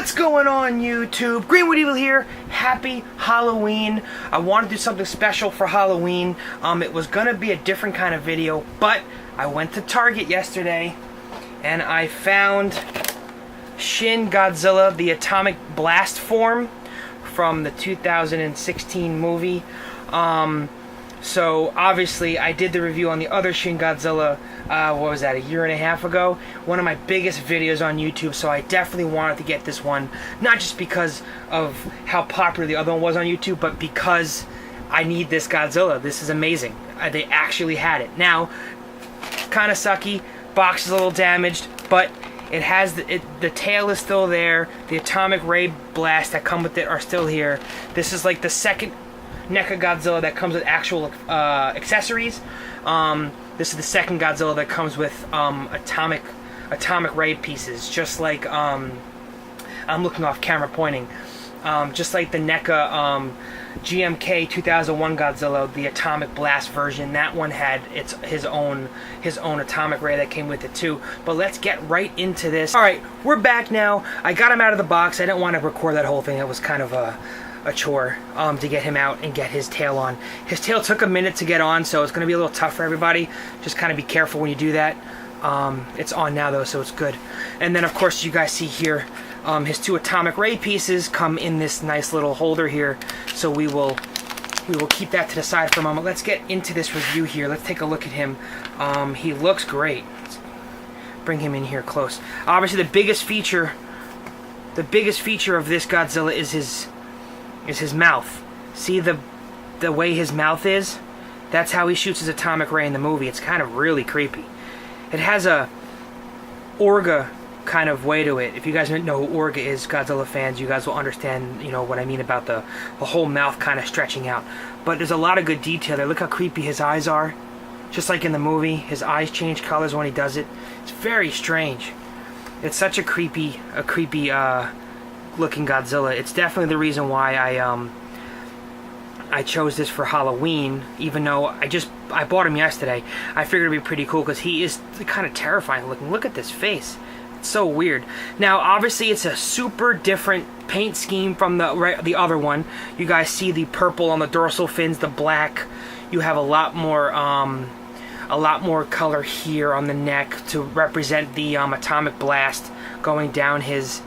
What's going on, YouTube? GreenWitEVIL here. Happy Halloween. I want to do something special for Halloween. It was gonna be a different kind of video, but I went to Target yesterday and I found Shin Godzilla, the Atomic Blast form from the 2016 movie. So obviously I did the review on the other Shin Godzilla, what was that, a year and a half ago? One of my biggest videos on YouTube, so I definitely wanted to get this one, not just because of how popular the other one was on YouTube, but because I need this Godzilla. This is amazing. They actually had it. Now, kind of sucky, box is a little damaged, but it has the tail is still there, the atomic ray blasts that come with it are still here. This is like the second NECA Godzilla that comes with actual accessories. This is the second Godzilla that comes with atomic ray pieces, just like I'm looking off camera pointing, just like the NECA GMK 2001 Godzilla, the Atomic Blast version. That one had his own atomic ray that came with it too. But let's get right into this. All right, we're back now. I got him out of the box. I didn't want to record that whole thing. It was kind of a chore to get him out and get his tail on. His tail took a minute to get on, so it's going to be a little tough for everybody. Just kind of be careful when you do that. It's on now though, so it's good. And then of course you guys see here, his two atomic ray pieces come in this nice little holder here. So we will keep that to the side for a moment. Let's get into this review here. Let's take a look at him. He looks great. Let's bring him in here close. Obviously the biggest feature of this Godzilla is his mouth. See the way his mouth is? That's how he shoots his atomic ray in the movie. It's kind of really creepy. It has a Orga kind of way to it. If you guys know who Orga is, Godzilla fans, you guys will understand, you know, what I mean about the whole mouth kind of stretching out. But there's a lot of good detail there. Look how creepy his eyes are. Just like in the movie, his eyes change colors when he does it. It's very strange. It's such a creepy looking Godzilla. It's definitely the reason why I chose this for Halloween, even though I bought him yesterday. I figured it'd be pretty cool because he is kind of terrifying looking. Look at this face. It's so weird. Now obviously it's a super different paint scheme from the other one. You guys see the purple on the dorsal fins, the black. You have a lot more color here on the neck to represent the atomic blast going down his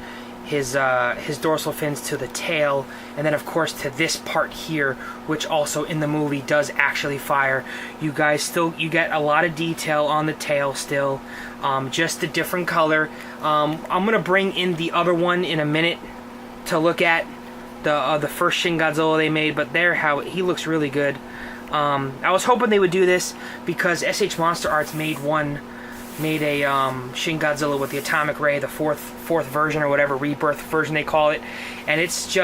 dorsal fins to the tail, and then of course to this part here, which also in the movie does actually fire. You guys you get a lot of detail on the tail still, just a different color. I'm gonna bring in the other one in a minute to look at the first Shin Godzilla they made, but he looks really good. I was hoping they would do this because SH Monster Arts made a Shin Godzilla with the atomic ray, the fourth version or whatever, rebirth version they call it, and it's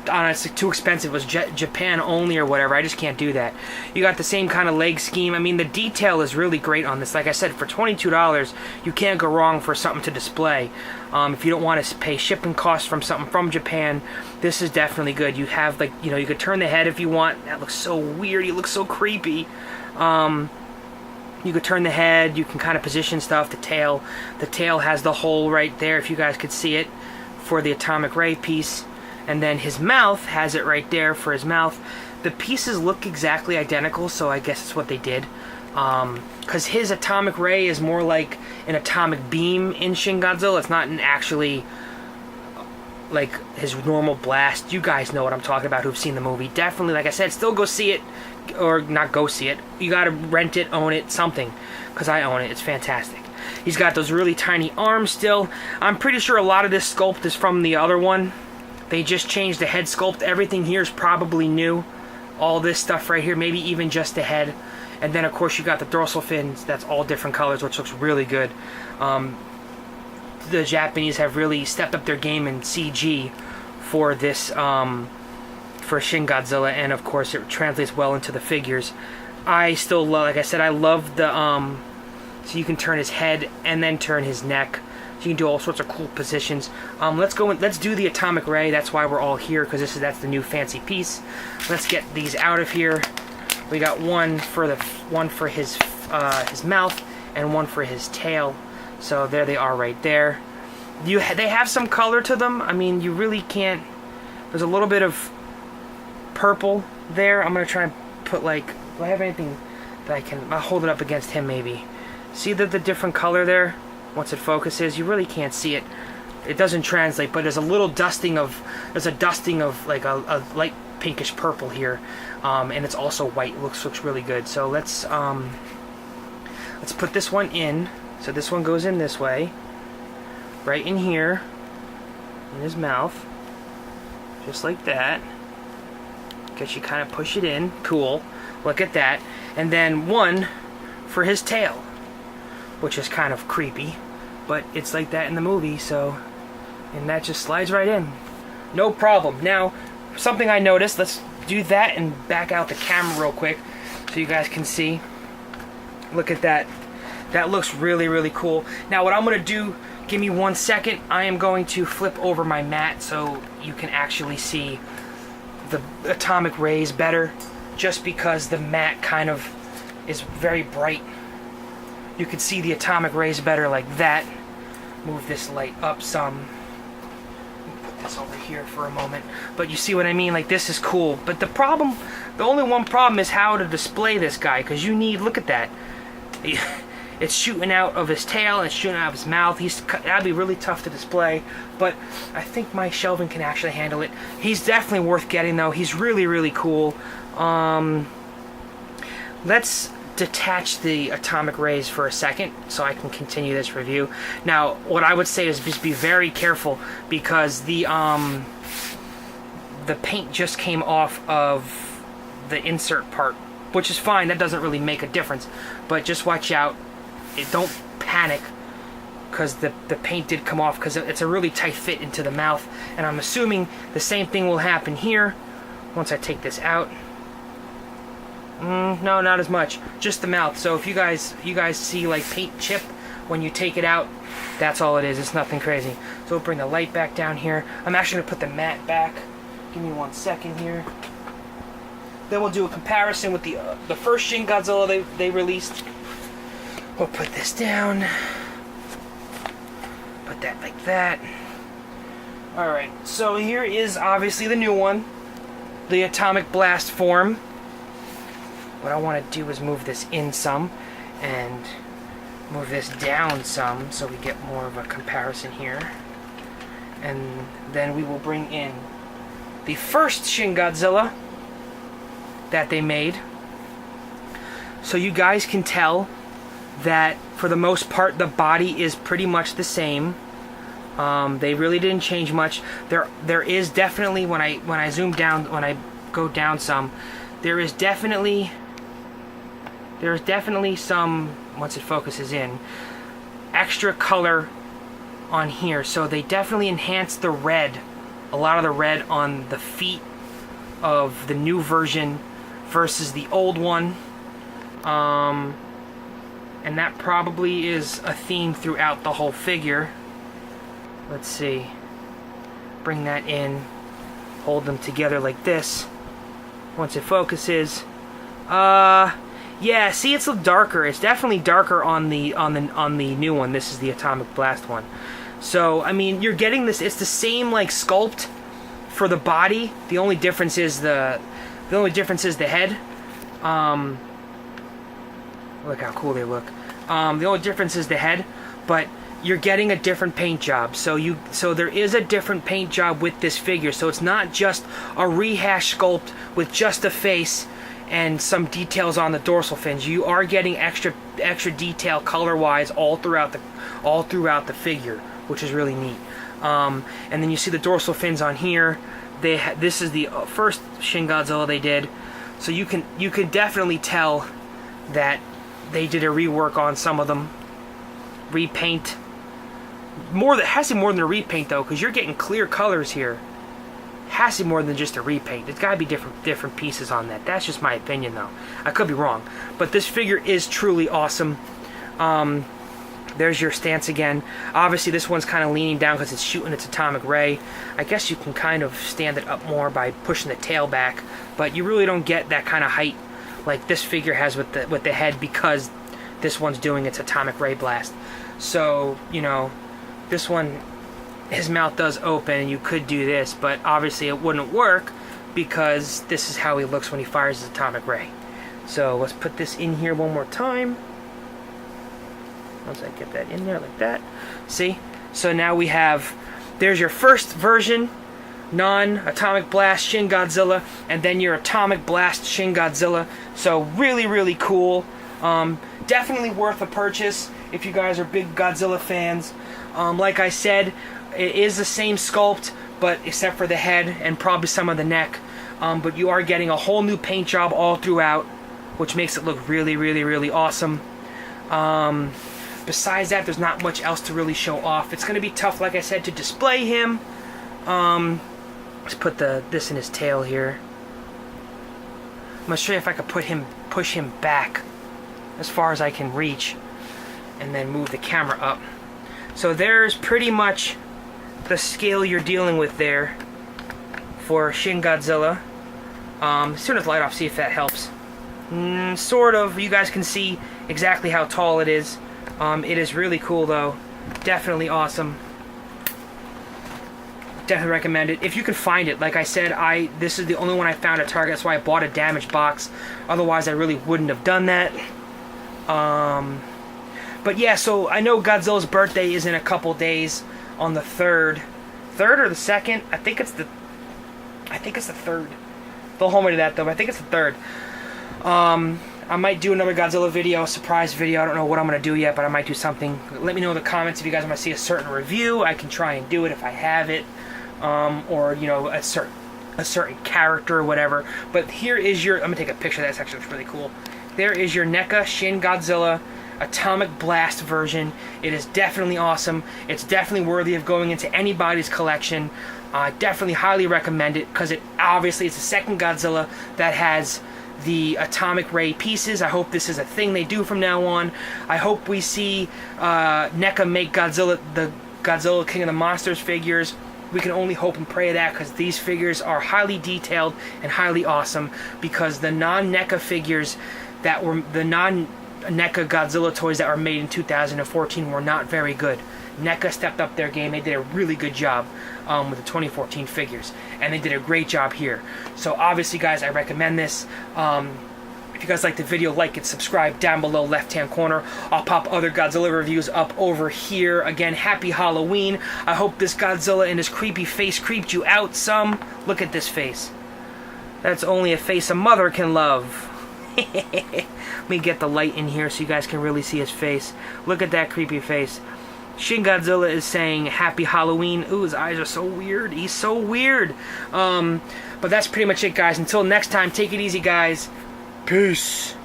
honestly too expensive. It was Japan only or whatever. I just can't do that. You got the same kind of leg scheme. I mean, the detail is really great on this. Like I said, for $22 you can't go wrong for something to display. If you don't want to pay shipping costs from something from Japan, this is definitely good. You have, like, you know, you could turn the head if you want. That looks so weird. He looks so creepy. You could turn the head, you can kind of position stuff. The tail has the hole right there, if you guys could see it, for the atomic ray piece. And then his mouth has it right there for his mouth. The pieces look exactly identical, so I guess it's what they did. Because his atomic ray is more like an atomic beam in Shin Godzilla. It's not actually like his normal blast. You guys know what I'm talking about who've seen the movie. Definitely, like I said, still go see it. Or not go see it. You gotta rent it, own it, something. Because I own it. It's fantastic. He's got those really tiny arms still. I'm pretty sure a lot of this sculpt is from the other one. They just changed the head sculpt. Everything here is probably new. All this stuff right here, maybe even just the head. And then of course you got the dorsal fins. That's all different colors, which looks really good. The Japanese have really stepped up their game in CG for this, for Shin Godzilla, and of course it translates well into the figures. I still love, like I said, I love the so you can turn his head and then turn his neck. So you can do all sorts of cool positions. Let's do the atomic ray. That's why we're all here, because that's the new fancy piece. Let's get these out of here. We got one for his mouth and one for his tail. So there they are right there. They have some color to them. I mean, you really can't. There's a little bit of purple there. I'm gonna try and put like. Do I have anything that I can? I'll hold it up against him maybe. See the different color there? Once it focuses, you really can't see it. It doesn't translate, but there's a little dusting of. There's a dusting of like a light pinkish purple here, and it's also white. Looks really good. So let's put this one in. So this one goes in this way. Right in here, in his mouth, just like that. Guess you kind of push it in. Cool. Look at that. And then one for his tail, which is kind of creepy, but it's like that in the movie. So, and that just slides right in, no problem. Now, something I noticed. Let's do that and back out the camera real quick so you guys can see. Look at that. That looks really cool. Now, what I'm gonna do. Give me 1 second. I am going to flip over my mat so you can actually see the atomic rays better, just because the mat kind of is very bright. You can see the atomic rays better like that. Move this light up some. Put this over here for a moment. But you see what I mean? Like, this is cool. But the only one problem is how to display this guy, because you need, look at that. It's shooting out of his tail, and it's shooting out of his mouth. That'd be really tough to display, but I think my shelving can actually handle it. He's definitely worth getting, though. He's really cool. Let's detach the atomic rays for a second so I can continue this review. Now, what I would say is just be very careful, because the paint just came off of the insert part, which is fine. That doesn't really make a difference, but just watch out. Don't panic, because the paint did come off, because it's a really tight fit into the mouth, and I'm assuming the same thing will happen here once I take this out. No, not as much, just the mouth. So if you guys see like paint chip when you take it out, that's all it is. It's nothing crazy. So we'll bring the light back down here. I'm actually gonna put the mat back. Give me 1 second here. Then we'll do a comparison with the first Shin Godzilla they released. We'll put this down. Put that like that. Alright, so here is obviously the new one. The Atomic Blast form. What I want to do is move this in some and move this down some so we get more of a comparison here. And then we will bring in the first Shin Godzilla that they made. So you guys can tell that for the most part the body is pretty much the same. They really didn't change much. There is definitely, when I zoom down, when I go down some, there is definitely some, once it focuses in, extra color on here. So they definitely enhanced the red, a lot of the red on the feet of the new version versus the old one. And that probably is a theme throughout the whole figure. Let's see. Bring that in. Hold them together like this. Once it focuses. Yeah, see, it's a little darker. It's definitely darker on the new one. This is the Atomic Blast one. So, I mean, you're getting this. It's the same like sculpt for the body. The only difference is the head. Look how cool they look. The only difference is the head, but you're getting a different paint job. So there is a different paint job with this figure. So it's not just a rehash sculpt with just a face and some details on the dorsal fins. You are getting extra detail color-wise all throughout the figure, which is really neat. And then you see the dorsal fins on here. This is the first Shin Godzilla they did, so you can definitely tell that they did a rework on some of them, repaint. It has to be more than a repaint though, because you're getting clear colors here. Has to be more than just a repaint. There's got to be different pieces on that. That's just my opinion though. I could be wrong, but this figure is truly awesome. There's your stance again. Obviously this one's kind of leaning down because it's shooting its atomic ray. I guess you can kind of stand it up more by pushing the tail back, but you really don't get that kind of height like this figure has with the head, because this one's doing its atomic ray blast. So, you know, this one his mouth does open, and you could do this, but obviously it wouldn't work because this is how he looks when he fires his atomic ray. So let's put this in here one more time. Once I get that in there like that. See? So now we have, there's your first version, non-Atomic Blast Shin Godzilla, and then your Atomic Blast Shin Godzilla. So really, really cool. Definitely worth a purchase if you guys are big Godzilla fans. Like I said, it is the same sculpt, but except for the head and probably some of the neck. But you are getting a whole new paint job all throughout, which makes it look really, really, really awesome. Besides that, there's not much else to really show off. It's going to be tough, like I said, to display him. Let's put this in his tail here. I'm going to show you if I could push him back as far as I can reach, and then move the camera up. So there's pretty much the scale you're dealing with there for Shin Godzilla. As soon as the light off, see if that helps. Sort of. You guys can see exactly how tall it is. It is really cool though. Definitely awesome. Definitely recommend it. If you can find it, like I said, this is the only one I found at Target. That's why I bought a damaged box. Otherwise, I really wouldn't have done that. But yeah, so I know Godzilla's birthday is in a couple days on the 3rd. 3rd or the 2nd? I think it's the 3rd. Don't hold me to that though, but I think it's the 3rd. I might do another Godzilla video, a surprise video. I don't know what I'm going to do yet, but I might do something. Let me know in the comments if you guys want to see a certain review. I can try and do it if I have it. Or, you know, a certain character or whatever. But here is your... I'm going to take a picture of that. This actually looks really cool. There is your NECA Shin Godzilla Atomic Blast version. It is definitely awesome. It's definitely worthy of going into anybody's collection. I definitely highly recommend it because obviously it's the second Godzilla that has the atomic ray pieces. I hope this is a thing they do from now on. I hope we see NECA make Godzilla, the Godzilla King of the Monsters figures. We can only hope and pray that because these figures are highly detailed and highly awesome, because the non-NECA figures that were the non-NECA Godzilla toys that were made in 2014 were not very good. NECA stepped up their game. They did a really good job with the 2014 figures, and they did a great job here. So obviously, guys, I recommend this. If you guys like the video, like it, subscribe down below left-hand corner. I'll pop other Godzilla reviews up over here. Again, happy Halloween. I hope this Godzilla and his creepy face creeped you out some. Look at this face. That's only a face a mother can love. Let me get the light in here so you guys can really see his face. Look at that creepy face. Shin Godzilla is saying happy Halloween. Ooh, his eyes are so weird. He's so weird. But that's pretty much it, guys. Until next time, take it easy, guys. Peace.